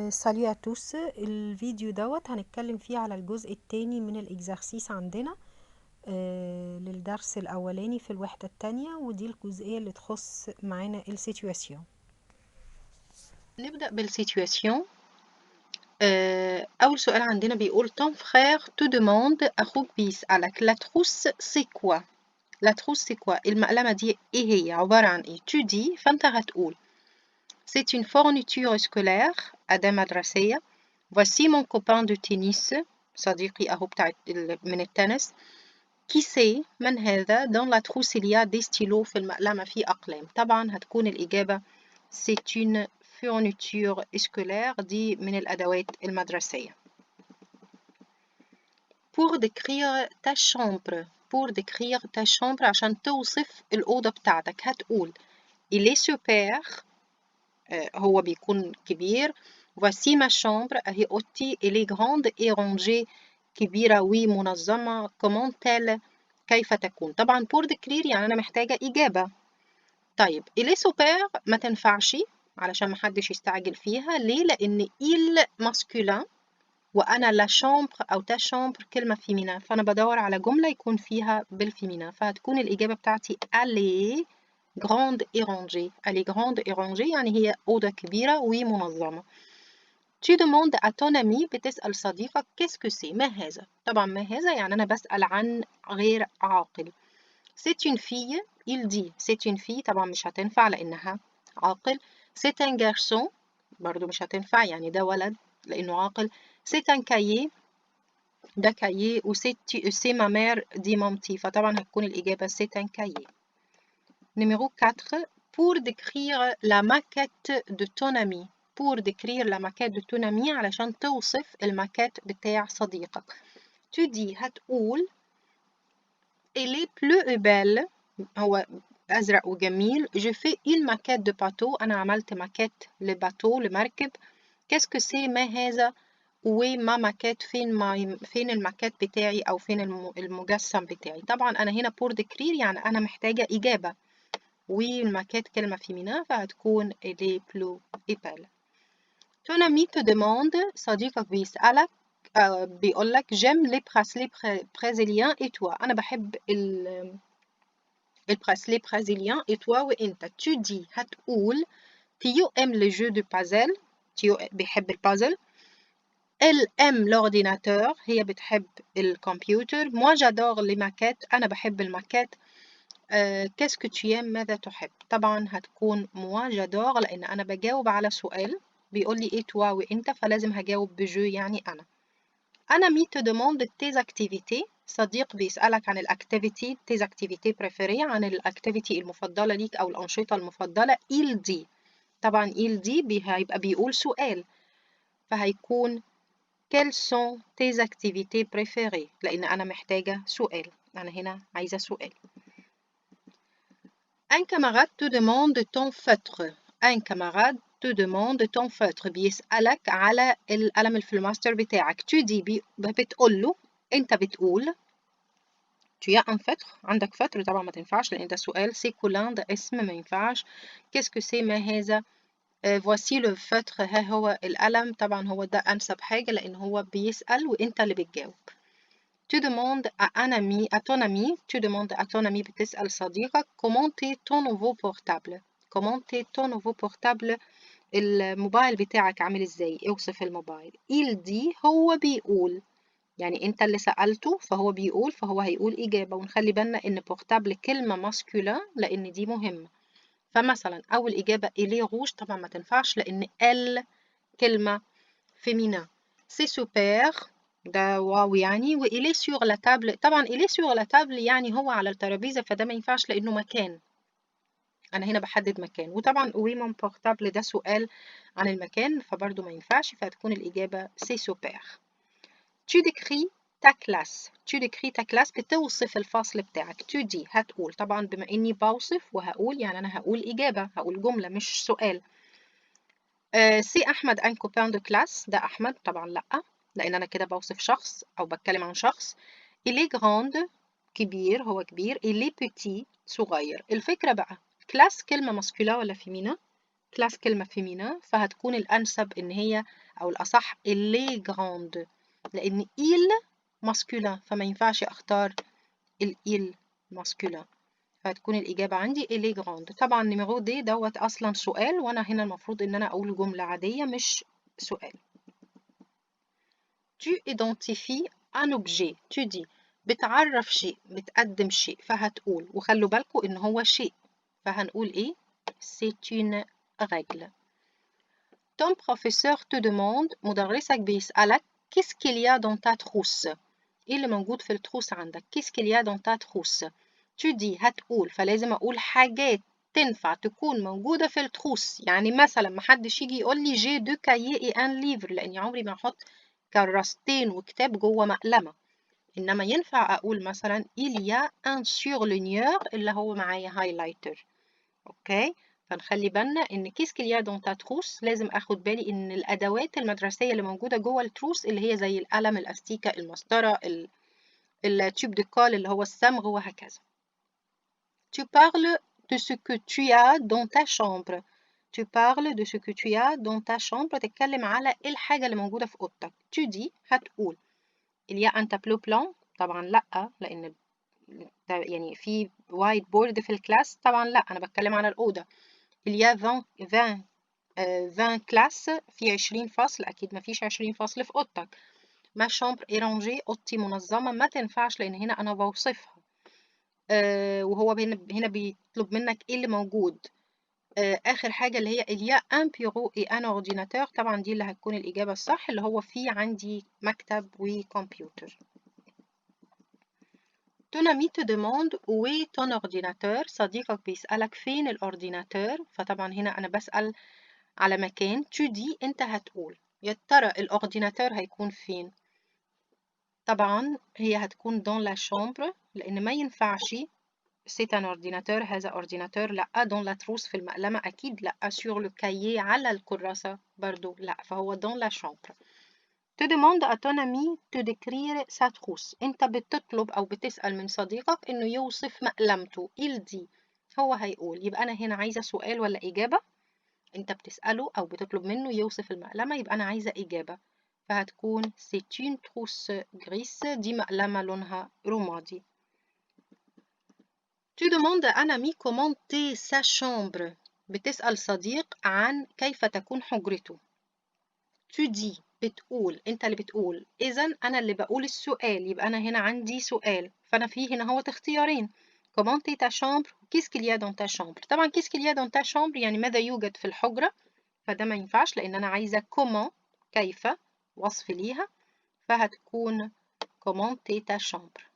سالي à tous. الفيديو دوت هنتكلم فيه على الجزء الثاني من الاكزرسيس عندنا للدرس الاولاني في الوحدة الثانية، ودي الجزئية اللي تخص معانا السيتواسيون. نبدأ بالسيتواسيون. أول سؤال عندنا بيقول ton frère te demande أخوك بيسألك la trousse c'est quoi؟ la trousse c'est quoi؟ المقلمة دي إيه هي؟ عبارة عن إيه؟ tu dis فأنت هتقول c'est une fourniture scolaire أداة مدرسية. voici mon copain de tennis صديقي أهو بتاع من التنس. qui c'est؟ من هذا؟ dans la trousse il y a des stylos في المقلمة في أقلام. طبعا هتكون الإجابة c'est une fourniture scolaire دي من الأدوات المدرسية. pour décrire ta chambre عشان توصف الأوضة بتاعتك هتقول il est super هو بيكون كبير. voici ma chambre أهي أوضتي elle est grande et rangée كبيرة ومنظمة. comment elle كيف تكون؟ طبعا pour décrire يعني أنا محتاجة إجابة. طيب il est super ما تنفعش علشان محدش يستعجل فيها. ليه؟ لأن il masculin وأنا لا chambre أو تا chambre كلمة فيمينا، فأنا بدور على جملة يكون فيها بالفيمينا، فهتكون الإجابة بتاعتي elle est grande et rangée. elle est grande et rangée يعني هي أوضة كبيرة ومنظمة. tu demandes à ton ami بتسأل صديقك qu'est-ce que c'est؟ ما هذا؟ طبعا ما هذا يعني أنا بسأل عن غير عاقل. c'est une fille il dit c'est une fille طبعا مش هتنفع لأنها عاقل. c'est un garçon برضو مش هتنفع يعني ده ولد لأنه عاقل. c'est un cahier ده cahier و c'est ma mère دي مامتي، فطبعا هتكون الإجابة c'est un cahier. numéro 4 pour décrire la maquette de ton ami. pour décrire la maquette de ton ami علشان توصف الماكيت بتاع صديقك. tu dis هتقول elle est bleue et belle هو أزرق وجميل. je fais une maquette de bateau أنا عملت ماكيت لباتو لمركب. qu'est-ce que c'est؟ ما هذا؟ وما ماكيت فين الماكيت بتاعي أو فين المجسم بتاعي. طبعا أنا هنا pour décrire يعني أنا محتاجة إجابة والماكيت كلمة فيمينا فهتكون elle est bleue et belle. ton ami te demande صديقك بيسألك بيقولك j'aime les bracelets brésiliens et toi؟ أنا بحب البراسلي برازيليان et toi وانت. tu dis هتقول Théo aime les jeux de puzzle. تيو بيحب البازل. elle aime l'ordinateur هي بتحب الكمبيوتر. moi j'adore les maquettes أنا بحب الماكيت. qu'est-ce que tu aimes ماذا تحب؟ طبعا هتكون moi j'adore لأن أنا بجاوب على سؤال بيقول لي إيه toi وأنت فلازم هجاوب بجو يعني أنا. un ami te demande tes activités صديق بيسألك عن الأكتيفيتي tes activités préférées عن الأكتيفيتي المفضلة ليك أو الأنشطة المفضلة. il dit طبعا il dit هيبقى بيقول سؤال فهيكون quelles sont tes activités préférées لأن أنا محتاجة سؤال أنا هنا عايزة سؤال. un camarade te demande ton feutre. un camarade te demande ton feutre بيسألك على القلم الفلوماستر بتاعك. tu dis بتقول له أنت بتقول tu as un feutre عندك فطر طبعا ما تنفعش لأن ده سؤال. c'est colin ده اسم ما ينفعش. qu'est-ce que c'est ما هذا؟ voici le feutre ها هو القلم. طبعا هو ده أنسب حاجة لأن هو بيسأل وأنت اللي بتجاوب. tu demandes à un ami à ton ami tu demandes à ton ami بتسأل صديقك comment est ton nouveau portable. comment est ton nouveau portable الموبايل بتاعك عامل ازاي؟ اوصف الموبايل. il dit هو بيقول يعني انت اللي سألته فهو بيقول فهو هيقول إجابة. ونخلي بالنا ان portable كلمة ماسكولين لأن دي مهمة. فمثلا أول إجابة إليه روج طبعا ما تنفعش لأن ال كلمة فيمينا. سي سوبر ده واو يعني. وإليه سيغ لا تابل طبعا إليه سيغ لا تابل يعني هو على الترابيزة فده ما ينفعش لأنه مكان. أنا هنا بحدد مكان. وطبعا وي مون بورتابل ده سؤال عن المكان فبرضه ما ينفعش فهتكون الإجابة سي سوبر. tu décris ta classe. tu décris ta classe بتوصف الفصل بتاعك. tu dis هتقول طبعا بما إني بوصف وهقول يعني أنا هقول إجابة هقول جملة مش سؤال. سي أحمد un copain de classe ده أحمد طبعا لأ لأن أنا كده بوصف شخص أو بتكلم عن شخص. il est grande كبير هو كبير. il est petit صغير. الفكرة بقى كلاس كلمة ماسكولا ولا فيمينا؟ كلاس كلمة féminin، فهتكون الأنسب إن هي أو الأصح les grandes، لأن il masculin فما ينفعش أختار il masculin، فهتكون الإجابة عندي les grandes. طبعا نيميرو دي دوت أصلا سؤال، وأنا هنا المفروض إن أنا أقول جملة عادية مش سؤال. tu identifies un objet، tu dis بتعرف شيء، بتقدم شيء، فهتقول، وخلوا بالكم إن هو شيء، فهنقول إيه؟ c'est une règle. ton professeur te demande، مدرسك بيسألك qu'est-ce qu'il y a dans ta trousse، إيه اللي موجود في التروس عندك؟ qu'est-ce qu'il y a dans ta trousse، tu dis هتقول، فلازم أقول حاجات تنفع تكون موجودة في التروس. يعني مثلا محدش يجي يقول لي j'ai deux cahiers et un livre، لأني عمري ما هحط كراستين وكتاب جوه مقلمة، إنما ينفع أقول مثلا il y a un surligneur اللي هو معايا highlighter. أوكي، فنخلي بالنا إن كيس كليا دون تا تروس لازم أخد بالي إن الأدوات المدرسية اللي موجودة جوه التروس اللي هي زي القلم، الأستيكة، المسطرة، التيوب دي كول اللي هو الصمغ، وهكذا. Tu parles de ce que tu as dans ta chambre. Tu parles de ce que tu as dans ta chambre. تتكلم على الحاجة اللي موجودة في أوضتك. Tu dis هتقول il y a un tableau blanc. طبعا لأ، لأن يعني في وايت بورد في الكلاس، طبعا لأ، أنا بتكلم على الأوضة. il y a 20 كلاس، في 20 فصل، أكيد ما فيش 20 فصل في أوضتك. ما chambre est rangée، أوضتي منظمة، ما تنفعش لأن هنا أنا بوصفها. وهو هنا بيطلب منك إيه اللي موجود. آخر حاجة اللي هي il y a un bureau et un ordinateur، طبعا دي اللي هتكون الإجابة الصح، اللي هو في عندي مكتب وكمبيوتر. ton ami te demande où est ton ordinateur، صديقك بيسألك فين الأورديناتور، فطبعا هنا أنا بسأل على مكان. tu dis أنت هتقول يا ترى الأورديناتور هيكون فين؟ طبعا هي هتكون dans la chambre، لأن ما ينفعش c'est un ordinateur، هذا أورديناتور لأ، dans la trousse في المقلمة أكيد لأ، sur le cahier على الكراسة برضو لأ، فهو dans la chambre. te demande à ton ami de décrire sa trousse، أنت بتطلب أو بتسأل من صديقك إنه يوصف مقلمته. il dit هو هيقول، يبقى أنا هنا عايزة سؤال ولا إجابة؟ أنت بتسأله أو بتطلب منه يوصف المقلمة، يبقى أنا عايزة إجابة، فهتكون c'est une trousse grise، دي مقلمة لونها رمادي. tu demandes à un ami comment est sa chambre، بتسأل صديق عن كيف تكون حجرته. tu dis بتقول، أنت اللي بتقول، إذا أنا اللي بقول السؤال، يبقى أنا هنا عندي سؤال، فأنا في هنا هو اختيارين comment est ta chambre qu'est-ce qu'il y a dans ta chambre. طبعا qu'est-ce qu'il y a dans ta chambre يعني ماذا يوجد في الحجرة، فده ما ينفعش لأن أنا عايزة comment كيف، وصف ليها، فهتكون comment est ta chambre.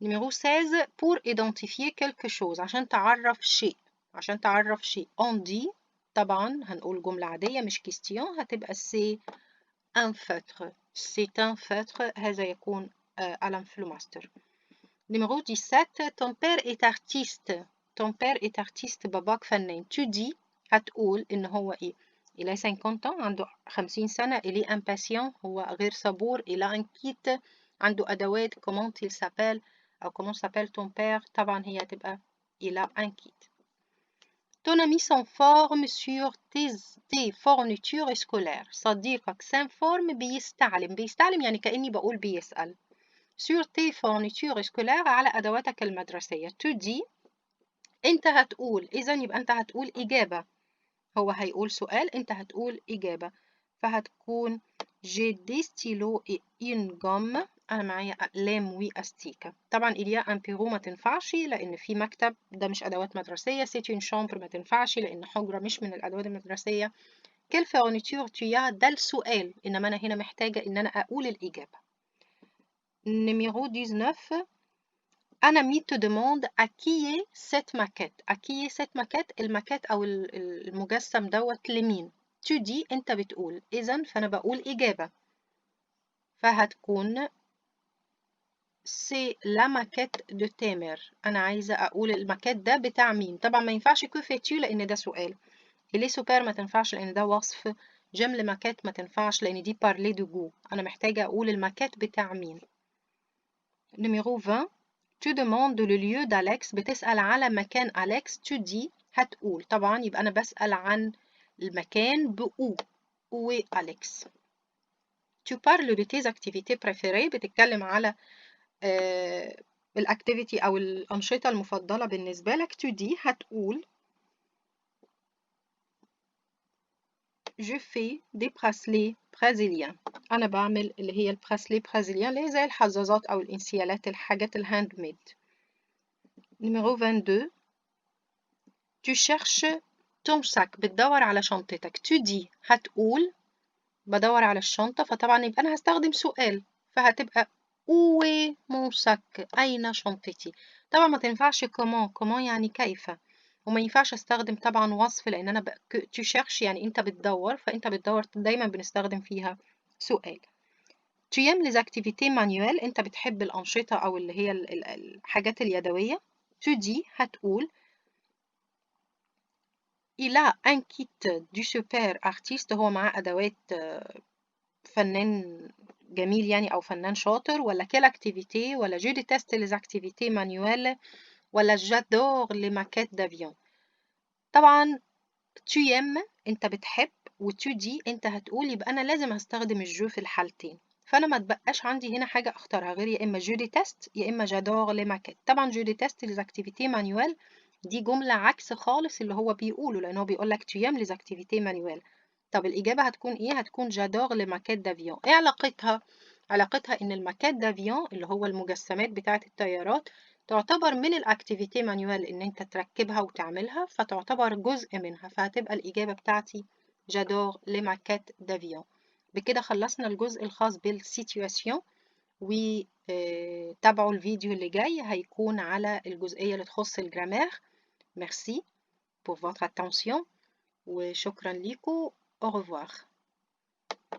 numéro 16 pour identifier quelque chose، عشان تعرف شيء، عشان تعرف شيء. on dit طبعا هنقول جملة عادية مش question، هتبقى c'est un feutre، c'est un feutre، هذا يكون قلم فلوماستر. numéro 17 ton père est artiste، ton père est artiste، باباك فنان. tu dis هتقول إن هو إيه؟ il a 50 ans، عنده 50 سنة. il est impatient، هو غير صبور. il a un kit، عنده أدوات. comment il s'appelle أو comment s'appelle ton père، طبعا هي هتبقى il a un kit. ton ami s'informe sur tes fournitures scolaires، صديقك s'informe بيستعلم يعني كأني بقول بيسأل. sur tes fournitures scolaires على أدواتك المدرسية. tu dis أنت هتقول، إذا يبقى أنت هتقول إجابة، هو هيقول سؤال، أنت هتقول إجابة، فهتكون j'ai des stylos et une gomme، أنا معايا أقلام وأستيكة. طبعا il y a un bureau ما تنفعش لأن في مكتب، ده مش أدوات مدرسية. c'est une chambre ما تنفعش لأن حجرة مش من الأدوات المدرسية. quelle fourniture tu as، ده السؤال، إنما أنا هنا محتاجة إن أنا أقول الإجابة. numéro 19 un ami te demande à qui est cette maquette، à qui est cette maquette، الماكيت أو المجسم دوت لمين. tu dis أنت بتقول، إذا فأنا بقول إجابة، فهتكون c'est la maquette de تامر، أنا عايزة أقول الماكيت ده بتاع مين. طبعا ما ينفعش que fais-tu لأن ده سؤال. il est super ما تنفعش لأن ده وصف. j'aime le maquette ما تنفعش لأن دي parler de goût، أنا محتاجة أقول الماكيت بتاع مين. numéro 20 tu demandes le lieu d'Alex، بتسأل على مكان أليكس. tu dis هتقول طبعا يبقى أنا بسأل عن المكان بأو. Où est Alex? Tu parles de tes activités préférées. بتتكلم على الأكتيفيتي أو الأنشطة المفضلة بالنسبة لك. Tu dis هتقول Je fais des bracelets brésiliens. أنا بعمل اللي هي البراسلي برازيليان اللي هي زي الحظاظات أو الإنسيالات، الحاجات الهاند ميد. نيميرو 22 Tu cherches ton sac. بتدور على شنطتك. Tu dis هتقول بدور على الشنطة، فطبعا يبقى أنا هستخدم سؤال، فهتبقى Où est mon sac؟ أين شنطتي؟ طبعا ما تنفعش comment يعني كيف، وما ينفعش استخدم طبعا وصف لأن أنا tu cherches يعني أنت بتدور، فأنت بتدور دايما بنستخدم فيها سؤال. Tu aimes les activités manuelles. أنت بتحب الأنشطة أو اللي هي الحاجات اليدوية. Tu dis هتقول Il a un kit du super artiste. هو معاه أدوات فنان جميل يعني أو فنان شاطر. ولا quelle activité، ولا je déteste les activités manuelles، ولا j'adore les maquettes d'avion. طبعا tu aimes أنت بتحب، و tu dis أنت هتقول، يبقى أنا لازم هستخدم الجو في الحالتين، فأنا ما تبقاش عندي هنا حاجة أختارها غير يا إما je déteste يا إما j'adore les maquettes. طبعا je déteste les activités manuelles دي جملة عكس خالص اللي هو بيقوله، لأن هو بيقول لك tu aimes les activités manuelles. طب الإجابة هتكون إيه؟ هتكون جادور لماكيت دافيون. إيه علاقتها؟ علاقتها إن الماكيت دافيون اللي هو المجسمات بتاعة الطيارات تعتبر من الأكتيفيتي مانيوال، إن أنت تركبها وتعملها، فتعتبر جزء منها، فهتبقى الإجابة بتاعتي جادور لماكيت دافيون. بكده خلصنا الجزء الخاص بالسيتواسيون، وتابعوا الفيديو اللي جاي هيكون على الجزئية اللي تخص الجرامير. Merci pour votre attention وشكرا ليكم. Au revoir.